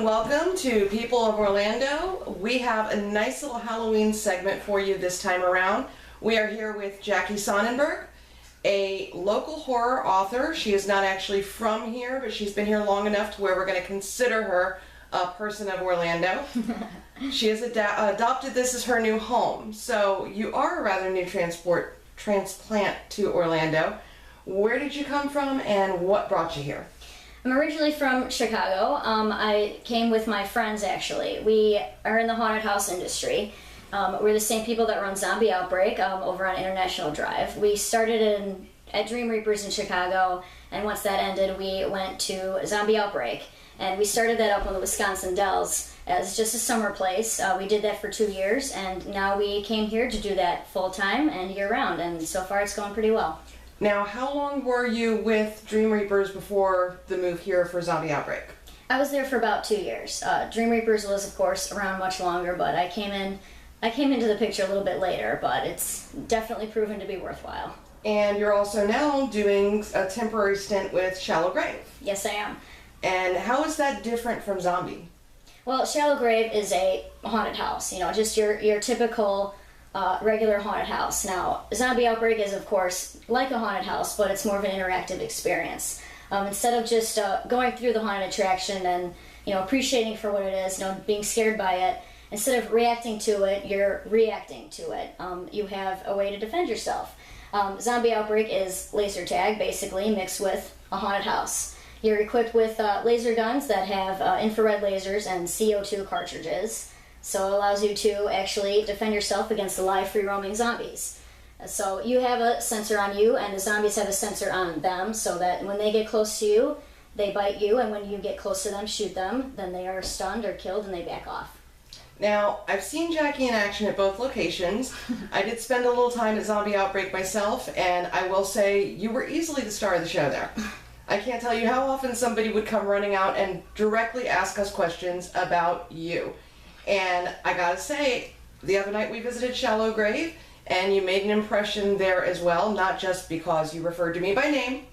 and welcome to People of Orlando. We have a nice little Halloween segment for you this time around. We are here with Jackie Sonnenberg, a local horror author. She is not actually from here, but she's been here long enough to where we're going to consider her a person of Orlando. She has adopted this as her new home. So you are a rather new transplant to Orlando. Where did you come from and what brought you here? I'm originally from Chicago. I came with my friends, actually. We are in the haunted house industry. We're the same people that run Zombie Outbreak over on International Drive. We started at Dream Reapers in Chicago, and once that ended, we went to Zombie Outbreak. And we started that up on the Wisconsin Dells as just a summer place. We did that for 2 years, and now we came here to do that full-time and year-round, and so far it's going pretty well. Now, how long were you with Dream Reapers before the move here for Zombie Outbreak? I was there for about 2 years. Dream Reapers was, of course, around much longer, but I came into the picture a little bit later, but it's definitely proven to be worthwhile. And you're also now doing a temporary stint with Shallow Grave. Yes, I am. And how is that different from Zombie? Well, Shallow Grave is a haunted house, just your typical regular haunted house. Now, Zombie Outbreak is, of course, like a haunted house, but it's more of an interactive experience. Instead of just going through the haunted attraction and, appreciating for what it is, being scared by it, instead of reacting to it, you're reacting to it. You have a way to defend yourself. Zombie Outbreak is laser tag, basically, mixed with a haunted house. You're equipped with laser guns that have infrared lasers and CO2 cartridges. So it allows you to actually defend yourself against the live free-roaming zombies. So you have a sensor on you, and the zombies have a sensor on them, so that when they get close to you, they bite you, and when you get close to them, shoot them, then they are stunned or killed, and they back off. Now, I've seen Jackie in action at both locations. I did spend a little time at Zombie Outbreak myself, and I will say you were easily the star of the show there. I can't tell you how often somebody would come running out and directly ask us questions about you. And I gotta say, the other night we visited Shallow Grave, and you made an impression there as well, not just because you referred to me by name,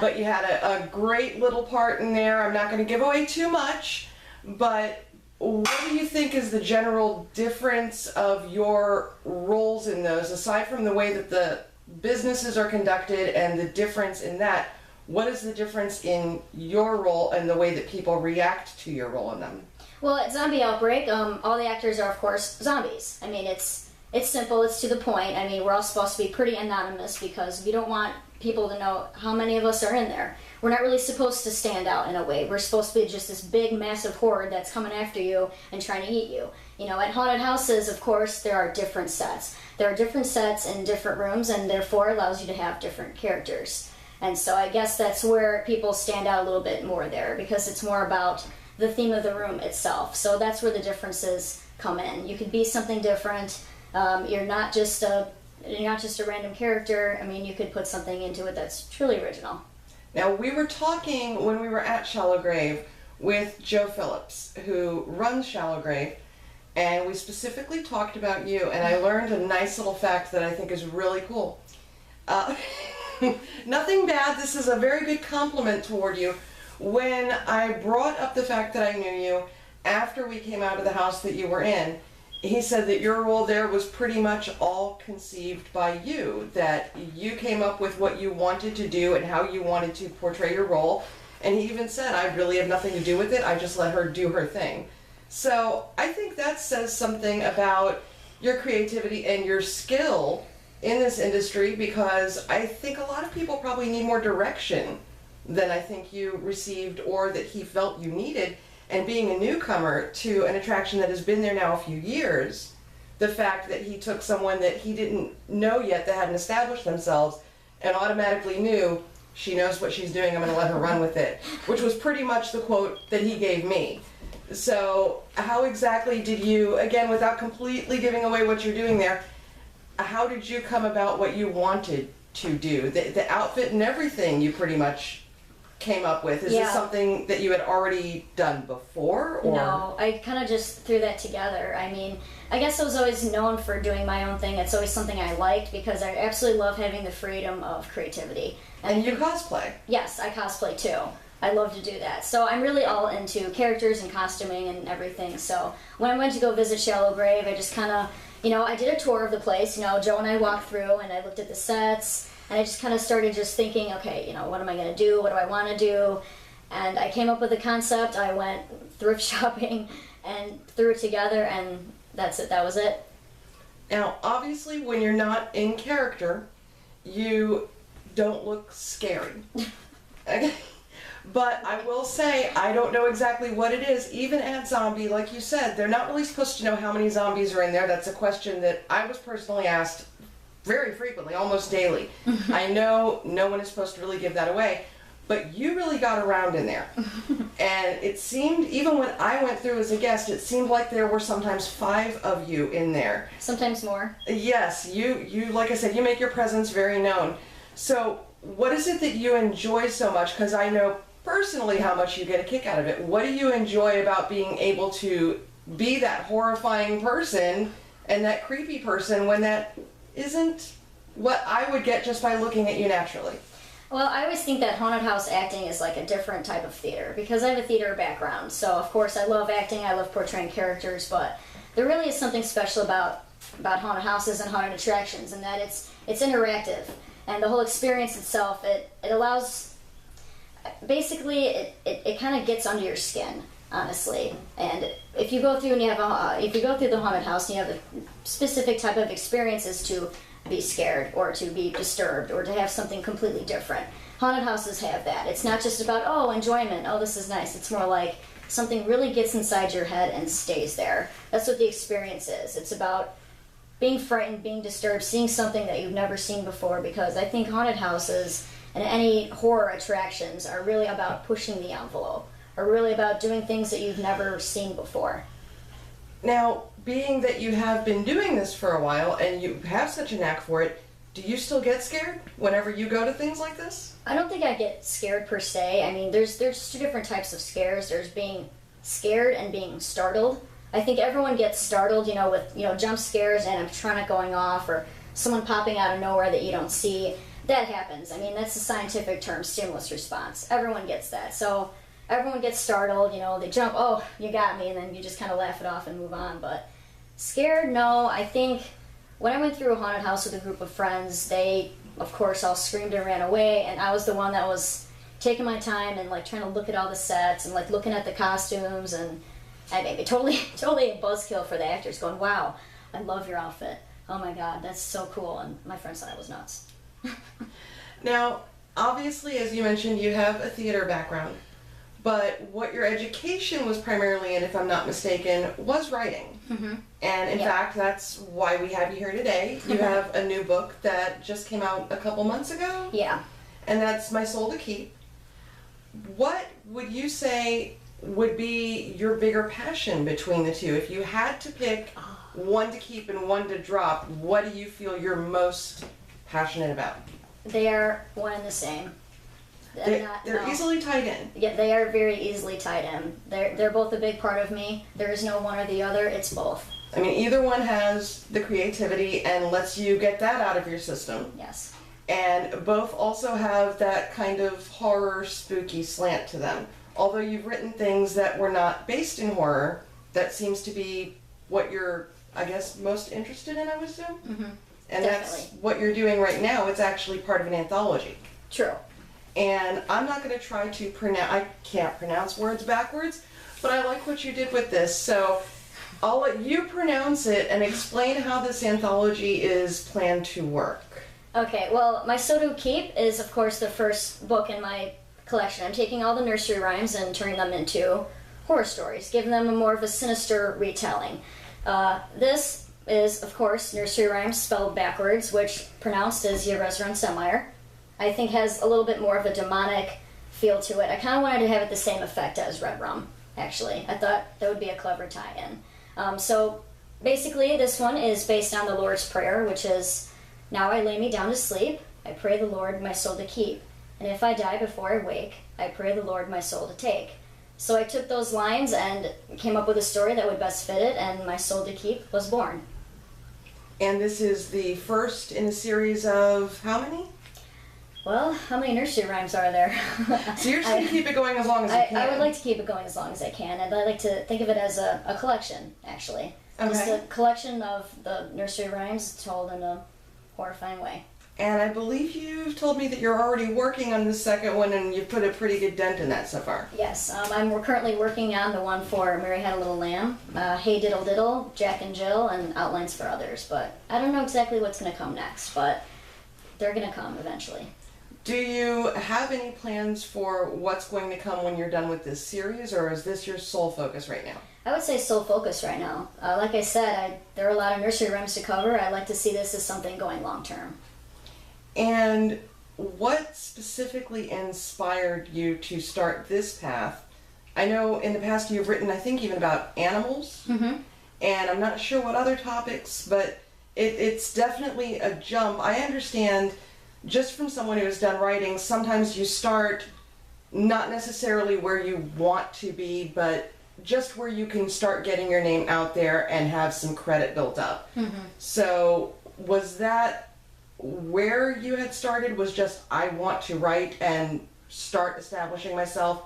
but you had a great little part in there. I'm not going to give away too much, but what do you think is the general difference of your roles in those, aside from the way that the businesses are conducted and the difference in that? What is the difference in your role and the way that people react to your role in them? Well, at Zombie Outbreak, all the actors are, of course, zombies. I mean, it's simple, it's to the point. I mean, we're all supposed to be pretty anonymous because we don't want people to know how many of us are in there. We're not really supposed to stand out in a way. We're supposed to be just this big, massive horde that's coming after you and trying to eat you. At haunted houses, of course, there are different sets. There are different sets in different rooms, and therefore allows you to have different characters. And so I guess that's where people stand out a little bit more there, because it's more about the theme of the room itself. So that's where the differences come in. You could be something different. You're not just a random character. I mean, you could put something into it that's truly original. Now, we were talking when we were at Shallow Grave with Joe Phillips, who runs Shallow Grave, and we specifically talked about you, and I learned a nice little fact that I think is really cool. Nothing bad. This is a very good compliment toward you. When I brought up the fact that I knew you after we came out of the house that you were in, he said that your role there was pretty much all conceived by you, that you came up with what you wanted to do and how you wanted to portray your role, and he even said, I really have nothing to do with it, I just let her do her thing. So I think that says something about your creativity and your skill in this industry, because I think a lot of people probably need more direction than I think you received or that he felt you needed. And being a newcomer to an attraction that has been there now a few years, the fact that he took someone that he didn't know yet, that hadn't established themselves, and automatically knew, she knows what she's doing, I'm going to let her run with it, which was pretty much the quote that he gave me. So how exactly did you, again, without completely giving away what you're doing there, how did you come about what you wanted to do? The outfit and everything you pretty much came up with. Is this something that you had already done before? Or? No, I kind of just threw that together. I mean, I guess I was always known for doing my own thing. It's always something I liked because I absolutely love having the freedom of creativity. And you cosplay? Yes, I cosplay too. I love to do that. So I'm really all into characters and costuming and everything. So when I went to go visit Shallow Grave, I just kind of, I did a tour of the place. Joe and I walked through and I looked at the sets and I just kind of started just thinking, okay, what am I going to do? What do I want to do? And I came up with a concept. I went thrift shopping and threw it together, and that's it. That was it. Now, obviously, when you're not in character, you don't look scary. Okay? But I will say, I don't know exactly what it is. Even at Zombie, like you said, they're not really supposed to know how many zombies are in there. That's a question that I was personally asked very frequently, almost daily. I know no one is supposed to really give that away, but you really got around in there. And it seemed, even when I went through as a guest, it seemed like there were sometimes 5 of you in there. Sometimes more. Yes, you like I said, you make your presence very known. So what is it that you enjoy so much? Because I know personally how much you get a kick out of it. What do you enjoy about being able to be that horrifying person and that creepy person when that isn't what I would get just by looking at you naturally? Well, I always think that haunted house acting is like a different type of theater because I have a theater background. So of course I love acting, I love portraying characters, but there really is something special about haunted houses and haunted attractions, and that it's interactive, and the whole experience itself, it allows, basically it kind of gets under your skin, honestly. And if you go through and if you go through the haunted house and you have a specific type of experiences to be scared or to be disturbed or to have something completely different, haunted houses have that. It's not just about enjoyment, this is nice. It's more like something really gets inside your head and stays there. That's what the experience is. It's about being frightened, being disturbed, seeing something that you've never seen before, because I think haunted houses and any horror attractions are really about pushing the envelope, are really about doing things that you've never seen before. Now, being that you have been doing this for a while and you have such a knack for it, do you still get scared whenever you go to things like this? I don't think I get scared per se. I mean, there's 2 different types of scares. There's being scared and being startled. I think everyone gets startled, with, jump scares, animatronic going off, or someone popping out of nowhere that you don't see. That happens. I mean, that's the scientific term, stimulus response. Everyone gets that. So everyone gets startled, they jump, oh, you got me, and then you just kind of laugh it off and move on. But scared, no. I think when I went through a haunted house with a group of friends, they, of course, all screamed and ran away, and I was the one that was taking my time and trying to look at all the sets and looking at the costumes, and I made me totally a buzzkill for the actors, going, wow, I love your outfit. Oh my God, that's so cool. And my friends thought I was nuts. Now, obviously, as you mentioned, you have a theater background, but what your education was primarily in, if I'm not mistaken, was writing. Mm-hmm. And in fact, that's why we have you here today. You have a new book that just came out a couple months ago. Yeah. And that's My Soul to Keep. What would you say would be your bigger passion between the two? If you had to pick one to keep and one to drop, what do you feel you're most passionate about? They are one and the same. They're easily tied in. Yeah, they are very easily tied in. They're both a big part of me. There is no one or the other, it's both. I mean, either one has the creativity and lets you get that out of your system. Yes. And both also have that kind of horror, spooky slant to them. Although you've written things that were not based in horror, that seems to be what you're, I guess, most interested in, I would assume. Mm-hmm. And Definitely. that's what you're doing right now. It's actually part of an anthology. True. And I'm not going to try to pronounce, I can't pronounce words backwards, but I like what you did with this. So I'll let you pronounce it and explain how this anthology is planned to work. Okay, well, My Soul to Keep is, of course, the first book in my collection. I'm taking all the nursery rhymes and turning them into horror stories, giving them more of a sinister retelling. This is, of course, nursery rhymes spelled backwards, which pronounced as Yerezron Semire. I think has a little bit more of a demonic feel to it. I kind of wanted to have it the same effect as Red Rum, actually. I thought that would be a clever tie-in. So basically, this one is based on the Lord's Prayer, which is, now I lay me down to sleep, I pray the Lord my soul to keep. And if I die before I wake, I pray the Lord my soul to take. So I took those lines and came up with a story that would best fit it, and My Soul to Keep was born. And this is the first in a series of how many? Well, how many nursery rhymes are there? So you're just going to keep it going as long as you can. I would like to keep it going as long as I can, and I like to think of it as a collection, actually. Just Okay. a collection of the nursery rhymes told in a horrifying way. And I believe you've told me that you're already working on the second one, and you've put a pretty good dent in that so far. Yes, we're currently working on the one for Mary Had a Little Lamb, Hey Diddle Diddle, Jack and Jill, and outlines for others. But I don't know exactly what's going to come next, but they're going to come eventually. Do you have any plans for what's going to come when you're done with this series, or is this your sole focus right now? I would say sole focus right now. Like I said, there are a lot of nursery rhymes to cover. I'd like to see this as something going long term. And what specifically inspired you to start this path? I know in the past you've written, I think, even about animals, Mm-hmm. and I'm not sure what other topics, but it's definitely a jump. I understand just from someone who has done writing, sometimes you start not necessarily where you want to be, but just where you can start getting your name out there and have some credit built up. Mm-hmm. So was that where you had started, was just I want to write and start establishing myself,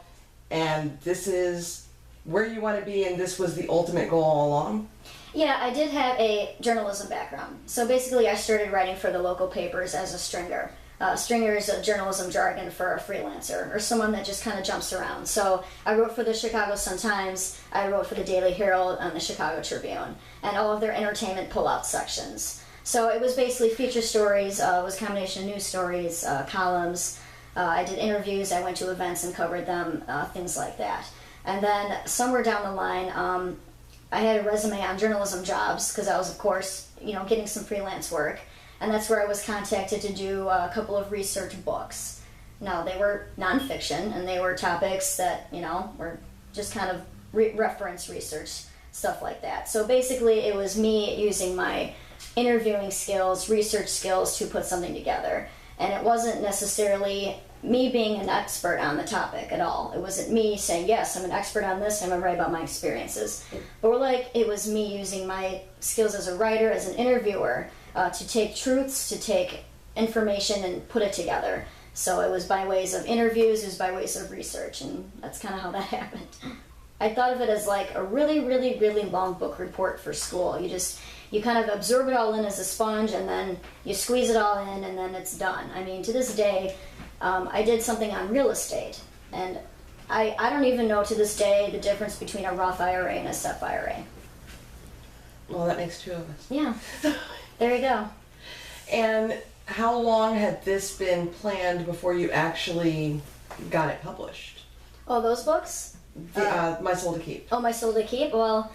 and this is where you want to be, and this was the ultimate goal all along? Yeah, I did have a journalism background. So basically, I started writing for the local papers as a stringer. Stringer is a journalism jargon for a freelancer or someone that just kind of jumps around. So I wrote for the Chicago Sun-Times, I wrote for the Daily Herald and the Chicago Tribune, and all of their entertainment pull-out sections. So it was basically feature stories, it was a combination of news stories, columns. I did interviews, I went to events and covered them, things like that. And then somewhere down the line, I had a resume on journalism jobs because I was, of course, getting some freelance work. And that's where I was contacted to do a couple of research books. Now, they were nonfiction, and they were topics that, were just kind of reference research, stuff like that. So basically, it was me using my interviewing skills, research skills to put something together. And it wasn't necessarily me being an expert on the topic at all. It wasn't me saying, yes, I'm an expert on this, I'm going to write about my experiences. But it was me using my skills as a writer, as an interviewer, to take truths, to take information and put it together. So it was by ways of interviews, it was by ways of research, and that's kind of how that happened. I thought of it as like a really, really, really long book report for school. You kind of absorb it all in as a sponge, and then you squeeze it all in, and then it's done. I mean, to this day, I did something on real estate, and I don't even know to this day the difference between a Roth IRA and a SEP IRA. Well, that makes two of us. Yeah, there you go. And how long had this been planned before you actually got it published? Oh, those books? My Soul to Keep. Oh, My Soul to Keep? Well,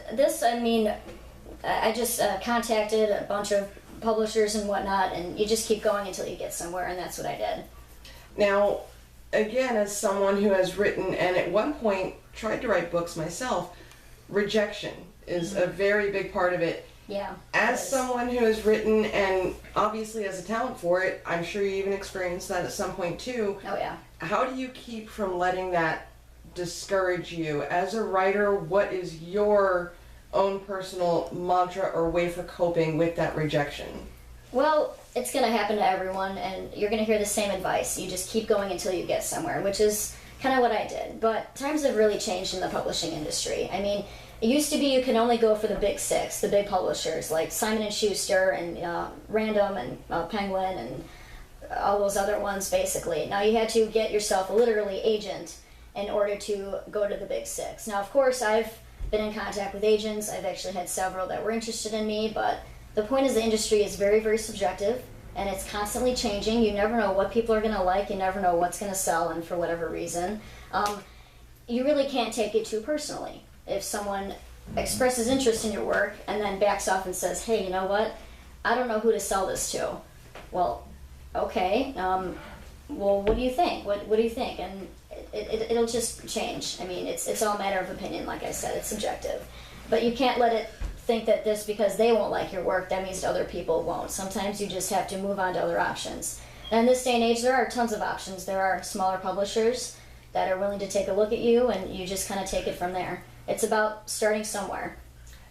I just contacted a bunch of publishers and whatnot, and you just keep going until you get somewhere, and that's what I did. Now, again, as someone who has written and at one point tried to write books myself, rejection is a very big part of it. Yeah. As someone who has written and obviously has a talent for it, I'm sure you even experienced that at some point too. Oh, yeah. How do you keep from letting that discourage you? As a writer, what is your own personal mantra or way for coping with that rejection? Well, it's going to happen to everyone, and you're going to hear the same advice. You just keep going until you get somewhere, which is kind of what I did. But times have really changed in the publishing industry. I mean, it used to be you can only go for the big six, the big publishers like Simon & Schuster and Random and Penguin and all those other ones, basically. Now you had to get yourself a literally agent in order to go to the big six. Now, of course, I've been in contact with agents. I've actually had several that were interested in me, but the point is the industry is very, very subjective, and it's constantly changing. You never know what people are going to like. You never know what's going to sell, and for whatever reason. You really can't take it too personally. If someone expresses interest in your work and then backs off and says, hey, you know what? I don't know who to sell this to. Well, okay. Well, what do you think? What do you think? And it'll just change. I mean, it's all a matter of opinion, like I said. It's subjective. But you can't let it think that just because they won't like your work, that means other people won't. Sometimes you just have to move on to other options. And in this day and age, there are tons of options. There are smaller publishers that are willing to take a look at you, and you just kind of take it from there. It's about starting somewhere.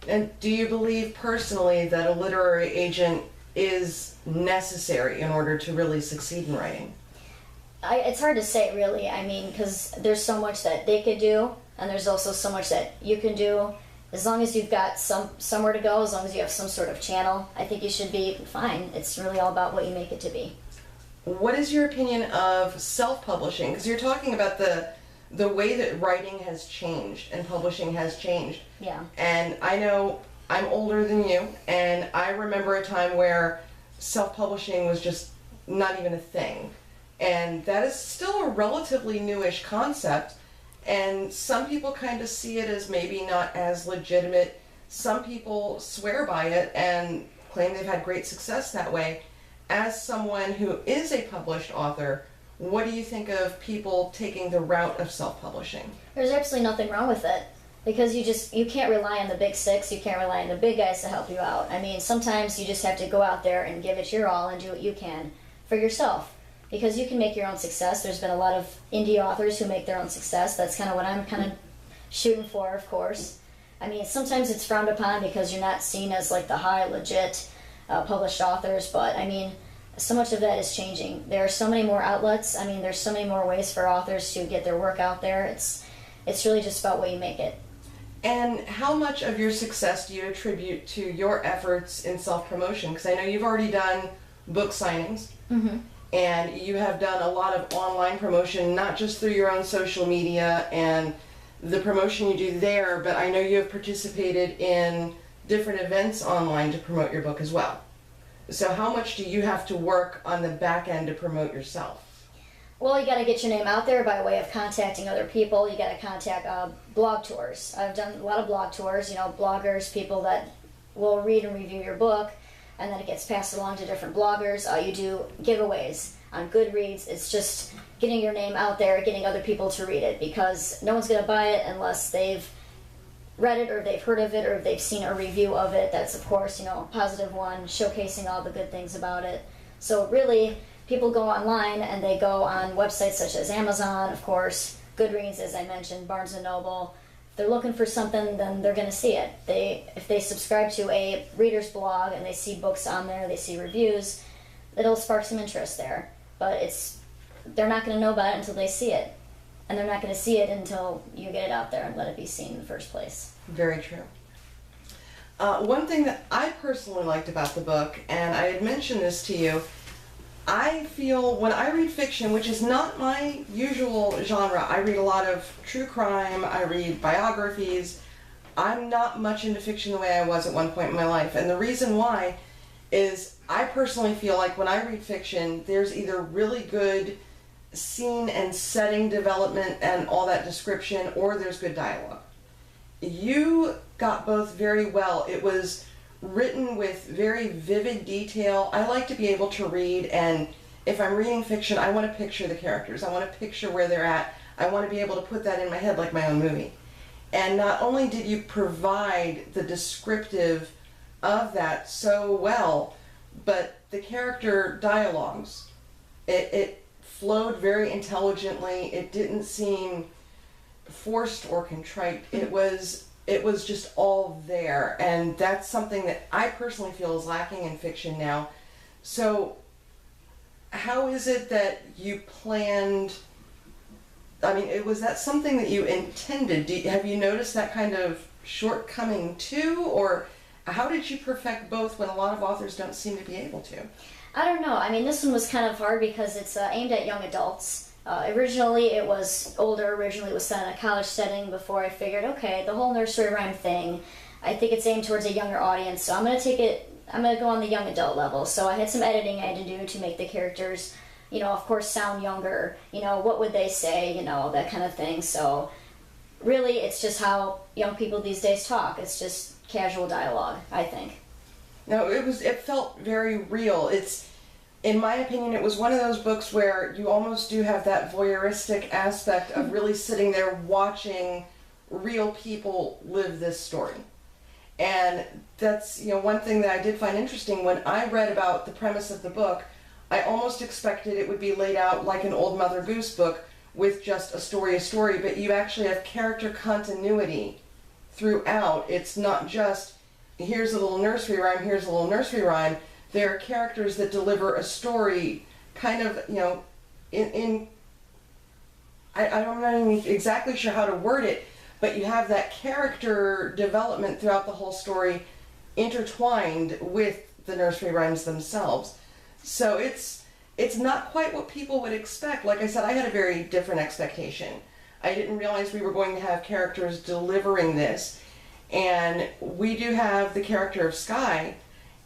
And do you believe personally that a literary agent is necessary in order to really succeed in writing? It's hard to say, really. I mean, because there's so much that they could do, and there's also so much that you can do. As long as you've got somewhere to go, as long as you have some sort of channel, I think you should be fine. It's really all about what you make it to be. What is your opinion of self-publishing? Because you're talking about the way that writing has changed and publishing has changed. Yeah. And I know I'm older than you, and I remember a time where self-publishing was just not even a thing. And that is still a relatively newish concept, and some people kind of see it as maybe not as legitimate. Some people swear by it and claim they've had great success that way. As someone who is a published author, what do you think of people taking the route of self-publishing? There's absolutely nothing wrong with it, because you can't rely on the big six, you can't rely on the big guys to help you out. I mean, sometimes you just have to go out there and give it your all and do what you can for yourself, because you can make your own success. There's been a lot of indie authors who make their own success. That's kind of what I'm kind of shooting for, of course. I mean, sometimes it's frowned upon because you're not seen as like the high, legit, published authors, but I mean, so much of that is changing. There are so many more outlets. I mean, there's so many more ways for authors to get their work out there. It's really just about what you make it. And how much of your success do you attribute to your efforts in self-promotion? Because I know you've already done book signings, and you have done a lot of online promotion, not just through your own social media and the promotion you do there, but I know you have participated in different events online to promote your book as well. So how much do you have to work on the back end to promote yourself? Well, you got to get your name out there by way of contacting other people. You got to contact blog tours. I've done a lot of blog tours, bloggers, people that will read and review your book, and then it gets passed along to different bloggers. You do giveaways on Goodreads. It's just getting your name out there, getting other people to read it, because no one's going to buy it unless they've read it or they've heard of it or they've seen a review of it. That's, of course, a positive one, showcasing all the good things about it. So really, people go online and they go on websites such as Amazon, of course, Goodreads, as I mentioned, Barnes & Noble. If they're looking for something, then they're going to see it. If they subscribe to a reader's blog and they see books on there, they see reviews, it'll spark some interest there. But they're not going to know about it until they see it. And they're not going to see it until you get it out there and let it be seen in the first place. Very true. One thing that I personally liked about the book, and I had mentioned this to you, I feel when I read fiction, which is not my usual genre, I read a lot of true crime, I read biographies. I'm not much into fiction the way I was at one point in my life. And the reason why is I personally feel like when I read fiction, there's either really good scene and setting development and all that description, or there's good dialogue. You got both very well. It was written with very vivid detail. I like to be able to read, and if I'm reading fiction, I want to picture the characters. I want to picture where they're at. I want to be able to put that in my head like my own movie. And not only did you provide the descriptive of that so well, but the character dialogues, it flowed very intelligently. It didn't seem forced or contrite. It was just all there, and that's something that I personally feel is lacking in fiction now. So how is it that you planned, was that something that you intended? Have you noticed that kind of shortcoming too, or how did you perfect both when a lot of authors don't seem to be able to? I don't know. This one was kind of hard because it's aimed at young adults. Originally it was older. Originally it was set in a college setting before I figured, okay, the whole nursery rhyme thing, I think it's aimed towards a younger audience, so I'm going to go on the young adult level. So I had some editing I had to do to make the characters, of course, sound younger. What would they say, that kind of thing. So really it's just how young people these days talk. It's just casual dialogue, I think. No, it felt very real. In my opinion, it was one of those books where you almost do have that voyeuristic aspect of really sitting there watching real people live this story. And that's, one thing that I did find interesting. When I read about the premise of the book, I almost expected it would be laid out like an old Mother Goose book with just a story, but you actually have character continuity throughout. It's not just, here's a little nursery rhyme, here's a little nursery rhyme. there are characters that deliver a story kind of, I'm not even exactly sure how to word it, but you have that character development throughout the whole story intertwined with the nursery rhymes themselves. So it's not quite what people would expect. Like I said, I had a very different expectation. I didn't realize we were going to have characters delivering this. And we do have the character of Sky,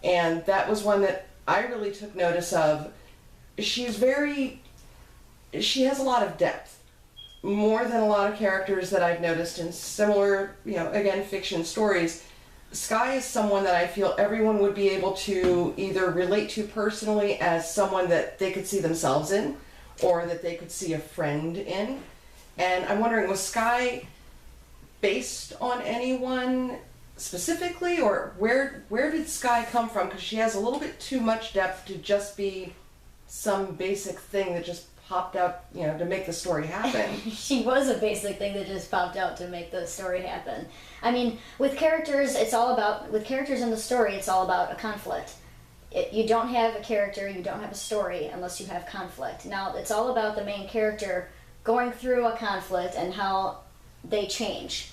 and that was one that I really took notice of. She has a lot of depth, more than a lot of characters that I've noticed in similar, again, fiction stories. Sky is someone that I feel everyone would be able to either relate to personally as someone that they could see themselves in, or that they could see a friend in. And I'm wondering, was Sky based on anyone specifically, or where did Sky come from? Because she has a little bit too much depth to just be some basic thing that just popped out, to make the story happen. She was a basic thing that just popped out to make the story happen. I mean, with characters in the story, it's all about a conflict. You don't have a character, you don't have a story unless you have conflict. Now, it's all about the main character going through a conflict and how they change,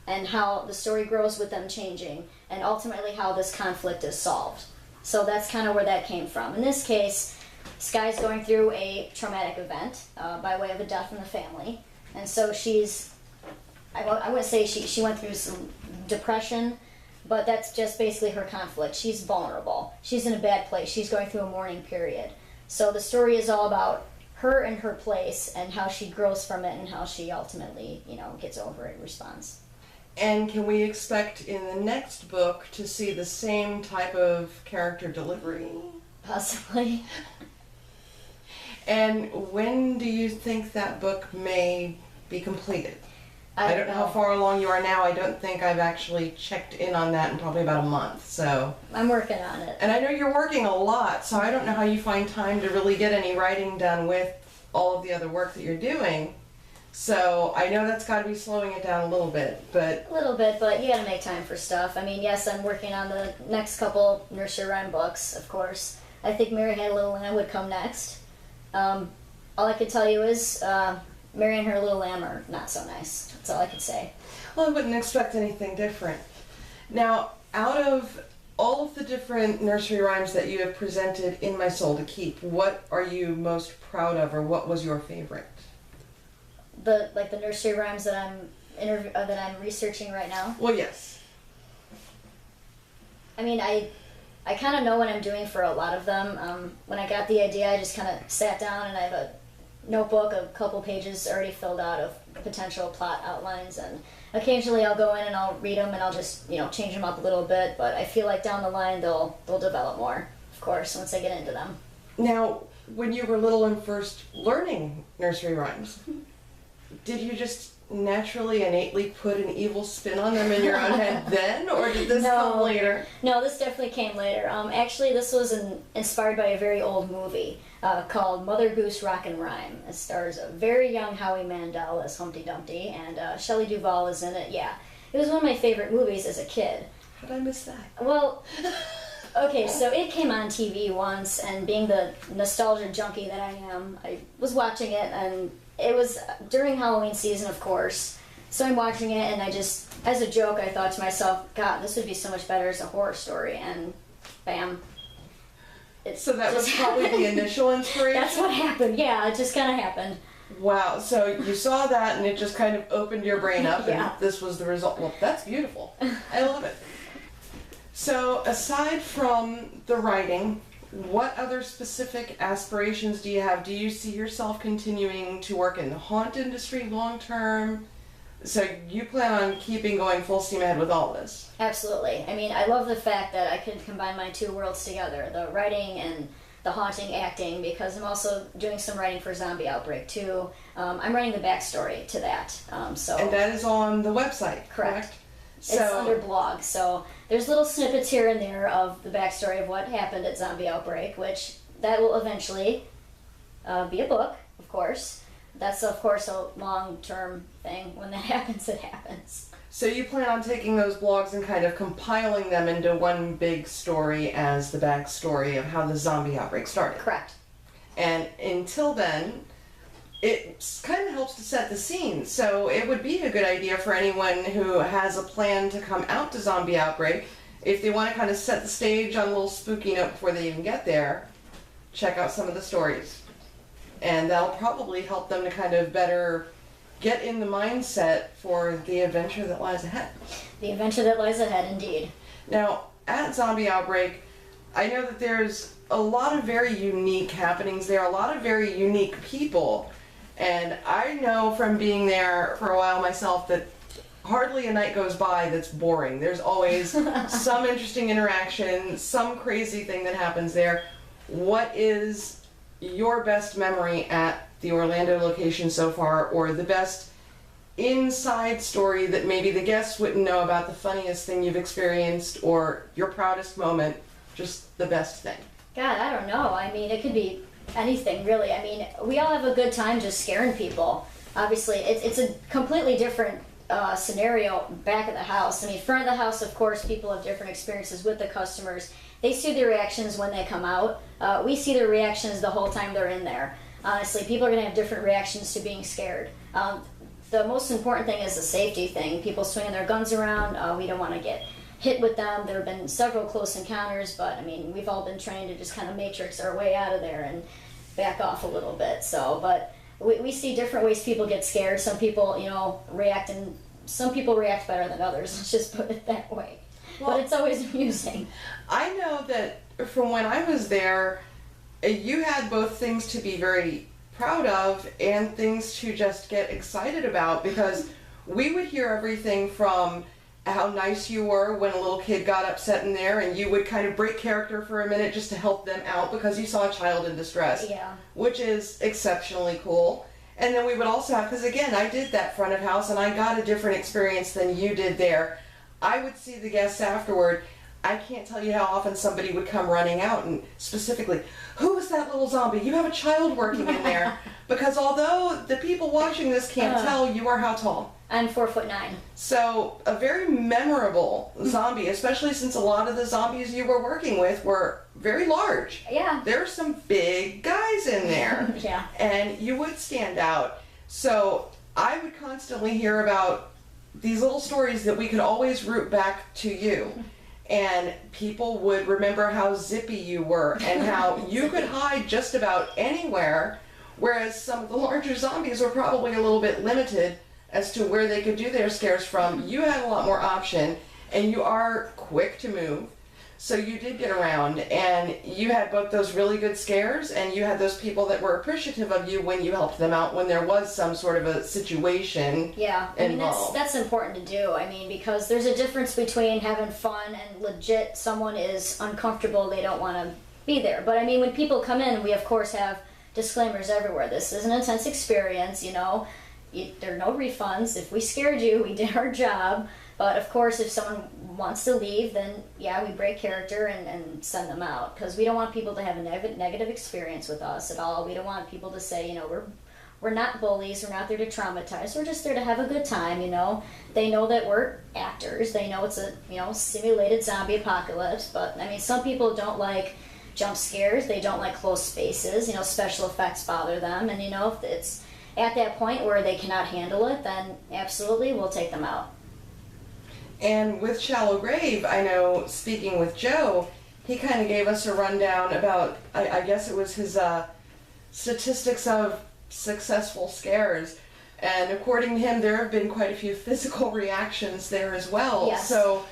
and how the story grows with them changing, and ultimately how this conflict is solved. So that's kind of where that came from. In this case, Sky's going through a traumatic event by way of a death in the family, and so I wouldn't say she went through some depression, but that's just basically her conflict. She's vulnerable. She's in a bad place. She's going through a mourning period. So the story is all about her and her place, and how she grows from it, and how she ultimately, gets over it and responds. And can we expect in the next book to see the same type of character delivery? Possibly. And when do you think that book may be completed? I don't know how far along you are now. I don't think I've actually checked in on that in probably about a month. So I'm working on it. And I know you're working a lot, so I don't know how you find time to really get any writing done with all of the other work that you're doing. So I know that's got to be slowing it down a little bit, but... A little bit, but you got to make time for stuff. I mean, yes, I'm working on the next couple nursery rhyme books, of course. I think Mary Had a Little Lamb would come next. All I could tell you is Mary and Her Little Lamb are not so nice. That's all I could say. Well, I wouldn't expect anything different. Now, out of all of the different nursery rhymes that you have presented in My Soul to Keep, what are you most proud of, or what was your favorite? The nursery rhymes that I'm researching right now. Well, yes. I mean, I kind of know what I'm doing for a lot of them. When I got the idea, I just kind of sat down, and I have a notebook, a couple pages already filled out of potential plot outlines, and occasionally I'll go in and I'll read them, and I'll just change them up a little bit. But I feel like down the line they'll develop more, of course, once I get into them. Now, when you were little and first learning nursery rhymes, did you just naturally, innately put an evil spin on them in your own head then, or did this come later? No, this definitely came later. Actually, this was inspired by a very old movie called Mother Goose Rockin' Rhyme. It stars a very young Howie Mandel as Humpty Dumpty, and Shelley Duvall is in it. Yeah, it was one of my favorite movies as a kid. How did I miss that? Well, okay, so it came on TV once, and being the nostalgia junkie that I am, I was watching it, and it was during Halloween season, of course. So I'm watching it, and I just, as a joke, I thought to myself, God, this would be so much better as a horror story, and bam. So that was probably the initial inspiration? That's what happened, yeah, it just kind of happened. Wow, so you saw that, and it just kind of opened your brain up, Yeah. and this was the result. Well, that's beautiful. I love it. So aside from the writing, what other specific aspirations do you have? Do you see yourself continuing to work in the haunt industry long term? So you plan on keeping going full steam ahead with all this? Absolutely. I mean, I love the fact that I can combine my two worlds together, the writing and the haunting acting, because I'm also doing some writing for Zombie Outbreak too. I'm writing the backstory to that. And that is on the website, correct? It's under blog, so there's little snippets here and there of the backstory of what happened at Zombie Outbreak, which that will eventually be a book, of course. That's, of course, a long-term thing. When that happens, it happens. So you plan on taking those blogs and kind of compiling them into one big story as the backstory of how the zombie outbreak started. Correct. And until then, it kind of helps to set the scene. So it would be a good idea for anyone who has a plan to come out to zombie outbreak, if they want to kind of set the stage on a little spooky note before they even get there, check out some of the stories. And that'll probably help them to kind of better get in the mindset for the adventure that lies ahead. The adventure that lies ahead, indeed. Now, at Zombie Outbreak, I know that there's a lot of very unique happenings there, a lot of very unique people. And I know from being there for a while myself that hardly a night goes by that's boring. There's always some interesting interaction, some crazy thing that happens there. What is your best memory at the Orlando location so far, or the best inside story that maybe the guests wouldn't know about, the funniest thing you've experienced, or your proudest moment, just the best thing? God, I don't know. I mean, it could be anything, really. I mean, we all have a good time just scaring people. Obviously, it's a completely different scenario back at the house. I mean, front of the house, of course, people have different experiences with the customers. They see their reactions when they come out. We see their reactions the whole time they're in there. Honestly, people are going to have different reactions to being scared. The most important thing is the safety thing. People swinging their guns around. We don't want to get hit with them. There have been several close encounters, but I mean, we've all been trained to just kind of matrix our way out of there and back off a little bit. So, but we see different ways people get scared. Some people, react, and some people react better than others. Let's just put it that way. Well, but it's always amusing. I know that from when I was there, you had both things to be very proud of and things to just get excited about, because we would hear everything from how nice you were when a little kid got upset in there and you would kind of break character for a minute just to help them out because you saw a child in distress. Yeah. Which is exceptionally cool. And then we would also have, because again, I did that front of house and I got a different experience than you did there. I would see the guests afterward. I can't tell you how often somebody would come running out and specifically, who was that little zombie? You have a child working in there. Because although the people watching this can't tell, you are how tall? I'm 4'9". So a very memorable zombie, especially since a lot of the zombies you were working with were very large. Yeah. There's some big guys in there. Yeah. And you would stand out. So I would constantly hear about these little stories that we could always root back to you. And people would remember how zippy you were and how you could hide just about anywhere, whereas some of the larger zombies were probably a little bit limited as to where they could do their scares from. You had a lot more option, and you are quick to move. So you did get around, and you had both those really good scares, and you had those people that were appreciative of you when you helped them out when there was some sort of a situation involved. That's important to do. I mean, because there's a difference between having fun and legit someone is uncomfortable, they don't want to be there. But I mean, when people come in, we of course have disclaimers everywhere. This is an intense experience, there are no refunds. If we scared you, we did our job. But of course, if someone wants to leave, then yeah, we break character and send them out, because we don't want people to have a negative experience with us at all. We don't want people to say, we're not bullies, we're not there to traumatize, we're just there to have a good time. They know that we're actors, they know it's a simulated zombie apocalypse. But I mean, some people don't like jump scares, they don't like close spaces, special effects bother them, and if it's at that point where they cannot handle it, then absolutely we'll take them out. And with Shallow Grave, I know, speaking with Joe, he kind of gave us a rundown about, I guess it was his statistics of successful scares. And according to him, there have been quite a few physical reactions there as well. Yes. So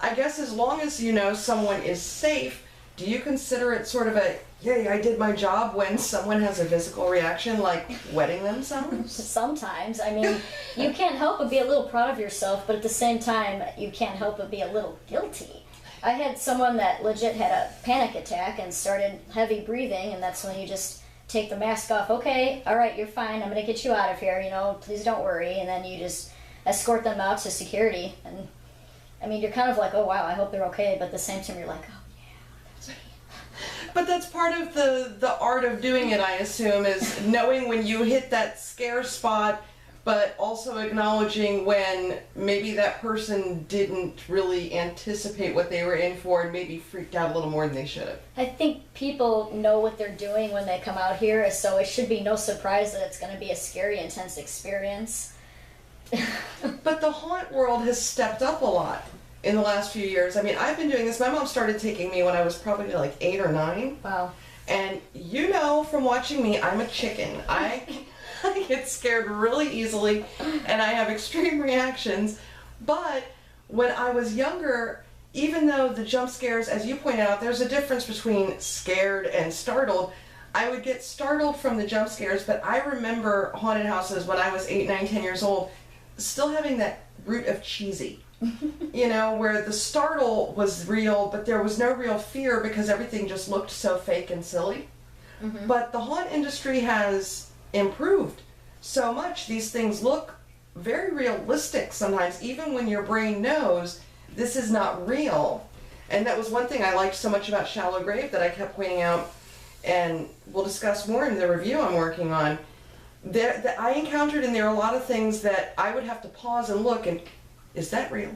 I guess as long as someone is safe, do you consider it sort of a, yay, I did my job when someone has a physical reaction, like wetting themselves? Sometimes. I mean, you can't help but be a little proud of yourself, but at the same time, you can't help but be a little guilty. I had someone that legit had a panic attack and started heavy breathing, and that's when you just take the mask off. Okay, all right, you're fine. I'm going to get you out of here, please don't worry. And then you just escort them out to security. And, I mean, you're kind of like, oh, wow, I hope they're okay. But at the same time, you're like, oh, but that's part of the art of doing it, I assume, is knowing when you hit that scare spot, but also acknowledging when maybe that person didn't really anticipate what they were in for and maybe freaked out a little more than they should have. I think people know what they're doing when they come out here, so it should be no surprise that it's going to be a scary, intense experience. But the haunt world has stepped up a lot in the last few years. I mean, I've been doing this. My mom started taking me when I was probably like 8 or 9. Wow. And you know from watching me, I'm a chicken. I get scared really easily and I have extreme reactions. But when I was younger, even though the jump scares, as you pointed out, there's a difference between scared and startled. I would get startled from the jump scares, but I remember haunted houses when I was 8, 9, 10 years old still having that root of cheesy. You know, where the startle was real, but there was no real fear because everything just looked so fake and silly. Mm-hmm. But the haunt industry has improved so much. These things look very realistic sometimes, even when your brain knows this is not real. And that was one thing I liked so much about Shallow Grave that I kept pointing out, and we'll discuss more in the review I'm working on. That I encountered in there a lot of things that I would have to pause and look and, is that real?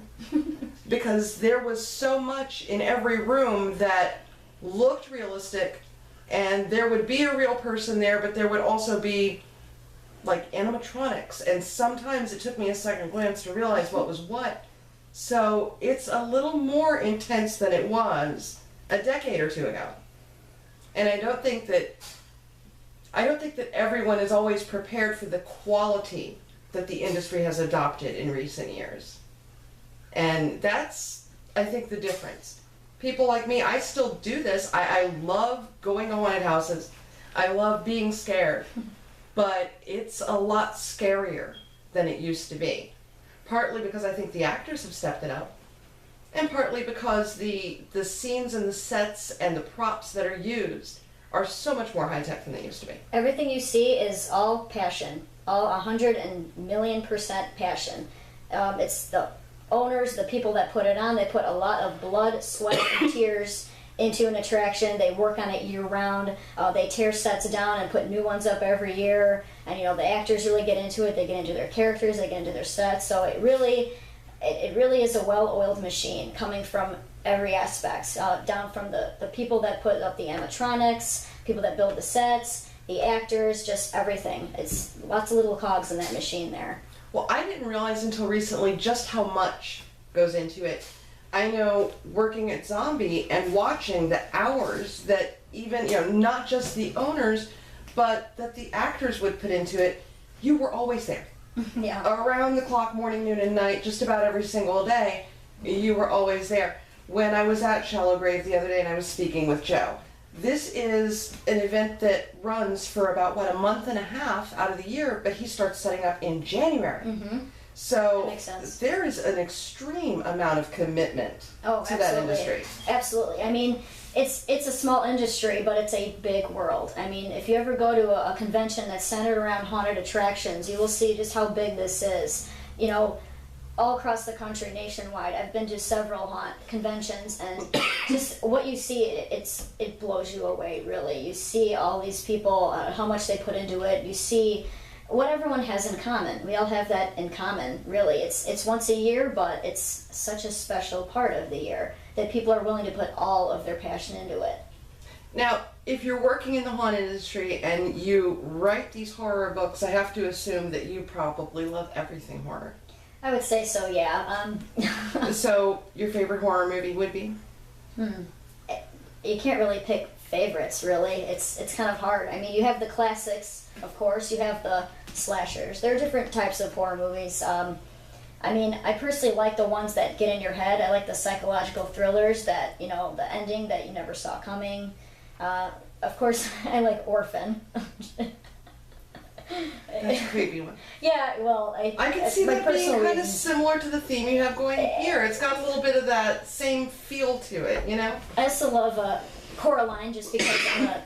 Because there was so much in every room that looked realistic, and there would be a real person there, but there would also be like animatronics, and sometimes it took me a second glance to realize what was what. So it's a little more intense than it was a decade or two ago. And I don't think that everyone is always prepared for the quality that the industry has adopted in recent years. And that's, I think, the difference. People like me, I still do this. I love going to haunted houses. I love being scared. But it's a lot scarier than it used to be. Partly because I think the actors have stepped it up. And partly because the scenes and the sets and the props that are used are so much more high-tech than they used to be. Everything you see is all passion. All 100,000,000% passion. It's the owners, the people that put it on, they put a lot of blood, sweat, and tears into an attraction. They work on it year-round. They tear sets down and put new ones up every year. And, you know, the actors really get into it. They get into their characters. They get into their sets. So it really is a well-oiled machine coming from every aspect, down from the people that put up the animatronics, people that build the sets, the actors, just everything. It's lots of little cogs in that machine there. Well, I didn't realize until recently just how much goes into it. I know working at Zombie and watching the hours that even, you know, not just the owners, but that the actors would put into it, you were always there. Yeah. Around the clock, morning, noon, and night, just about every single day, you were always there. When I was at Shallow Grave the other day and I was speaking with Joe, this is an event that runs for about, a month and a half out of the year, but he starts setting up in January. Mm-hmm. So That makes sense. there is an extreme amount of commitment Oh, to that industry. Absolutely. I mean, it's a small industry, but it's a big world. I mean, if you ever go to a convention that's centered around haunted attractions, you will see just how big this is. You know, all across the country, nationwide, I've been to several haunt conventions, and just what you see, it blows you away, really. You see all these people, how much they put into it. You see what everyone has in common. We all have that in common, really. It's once a year, but it's such a special part of the year that people are willing to put all of their passion into it. Now, if you're working in the haunted industry and you write these horror books, I have to assume that you probably love everything horror. I would say so, yeah. So, your favorite horror movie would be? You can't really pick favorites, really. It's kind of hard. I mean, you have the classics, of course. You have the slashers. There are different types of horror movies. I mean, I personally like the ones that get in your head. I like the psychological thrillers that, you know, the ending that you never saw coming. Of course, I like Orphan. That's a creepy one. Yeah, well, I can see that being kind of reason. similar to the theme you have going here. It's got a little bit of that same feel to it, you know? I also love Coraline just because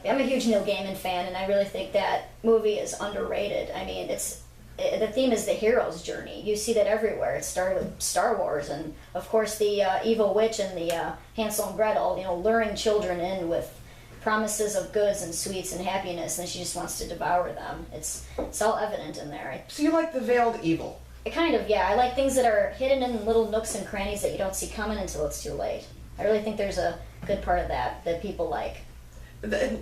I'm a huge Neil Gaiman fan, and I really think that movie is underrated. I mean, the theme is the hero's journey. You see that everywhere. It started with Star Wars, and of course the evil witch and the Hansel and Gretel, you know, luring children in with promises of goods and sweets and happiness, and she just wants to devour them. It's all evident in there. So you like the veiled evil? Kind of, yeah. I like things that are hidden in little nooks and crannies that you don't see coming until it's too late. I really think there's a good part of that people like.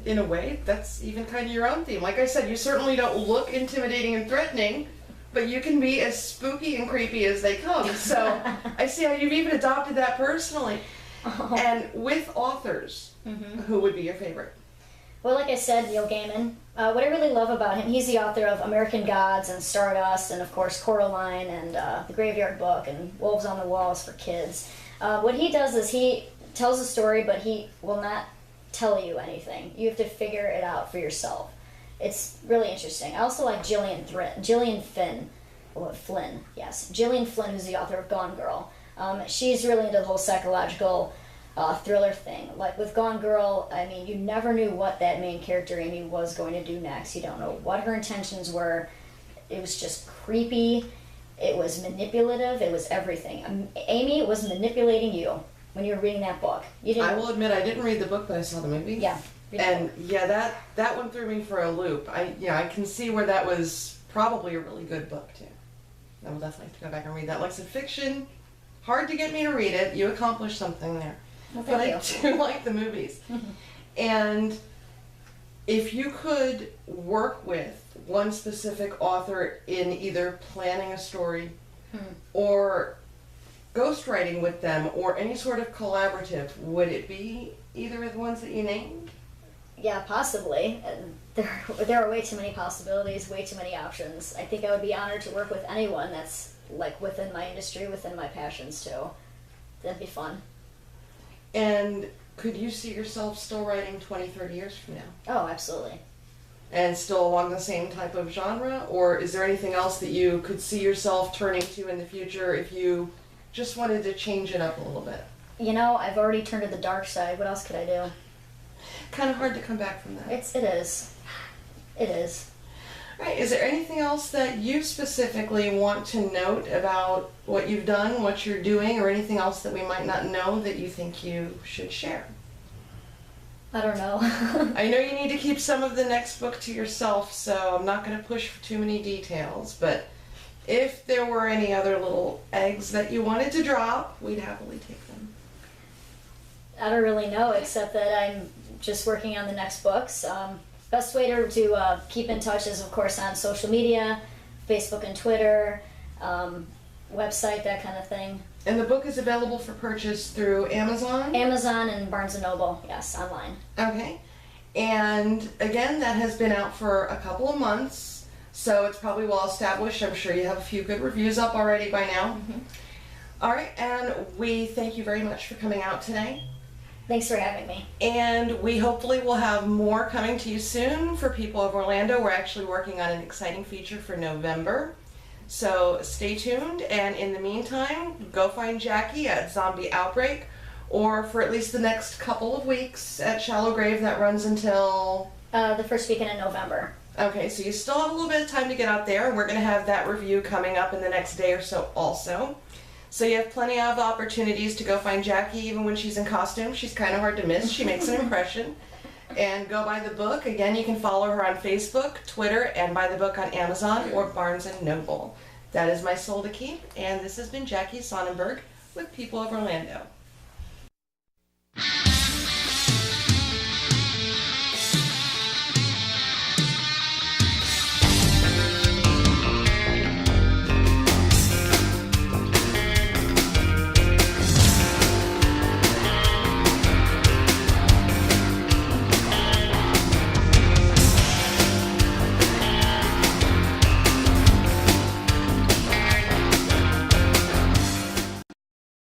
In a way, that's even kind of your own theme. Like I said, you certainly don't look intimidating and threatening, but you can be as spooky and creepy as they come. So I see how you've even adopted that personally. Oh. And with authors, who would be your favorite? Well, like I said, Neil Gaiman. What I really love about him, he's the author of American Gods and Stardust, and of course Coraline and The Graveyard Book and Wolves on the Walls for kids. What he does is he tells a story, but he will not tell you anything. You have to figure it out for yourself. It's really interesting. I also like Gillian Flynn, who's the author of Gone Girl. She's really into the whole psychological thriller thing. Like with Gone Girl, I mean, you never knew what that main character, Amy, was going to do next. You don't know what her intentions were. It was just creepy. It was manipulative. It was everything. Amy was manipulating you when you were reading that book. You didn't. I will admit I didn't read the book, but I saw the movie. Yeah. And yeah, that one threw me for a loop. I can see where that was probably a really good book too. I will definitely have to go back and read that. Like I said, fiction, hard to get me to read it. You accomplished something there. Well, But thank you. I do like the movies. And if you could work with one specific author in either planning a story or ghostwriting with them or any sort of collaborative, would it be either of the ones that you named? Yeah, possibly. There are way too many possibilities, way too many options. I think I would be honored to work with anyone that's like within my industry, within my passions too. That'd be fun. And could you see yourself still writing 20, 30 years from now? Oh, absolutely. And still along the same type of genre? Or is there anything else that you could see yourself turning to in the future if you just wanted to change it up a little bit? You know, I've already turned to the dark side. What else could I do? Kind of hard to come back from that. It is. It is. Right. Is there anything else that you specifically want to note about what you've done, what you're doing, or anything else that we might not know that you think you should share? I don't know. I know you need to keep some of the next book to yourself, so I'm not going to push for too many details, but if there were any other little eggs that you wanted to drop, we'd happily take them. I don't really know, except that I'm just working on the next books. Best way to keep in touch is, of course, on social media, Facebook and Twitter, website, that kind of thing. And the book is available for purchase through Amazon? Amazon and Barnes & Noble, yes, online. Okay. And again, that has been out for a couple of months, so it's probably well established. I'm sure you have a few good reviews up already by now. All right, and we thank you very much for coming out today. Thanks for having me. And we hopefully will have more coming to you soon for people of Orlando. We're actually working on an exciting feature for November. So stay tuned, and in the meantime, go find Jackie at Zombie Outbreak, or for at least the next couple of weeks at Shallow Grave. That runs until... the first weekend in November. Okay, so you still have a little bit of time to get out there, and we're going to have that review coming up in the next day or so also. So you have plenty of opportunities to go find Jackie even when she's in costume. She's kind of hard to miss. She makes an impression. And go buy the book. Again, you can follow her on Facebook, Twitter, and buy the book on Amazon or Barnes & Noble. That is my soul to keep, and this has been Jackie Sonnenberg with People of Orlando.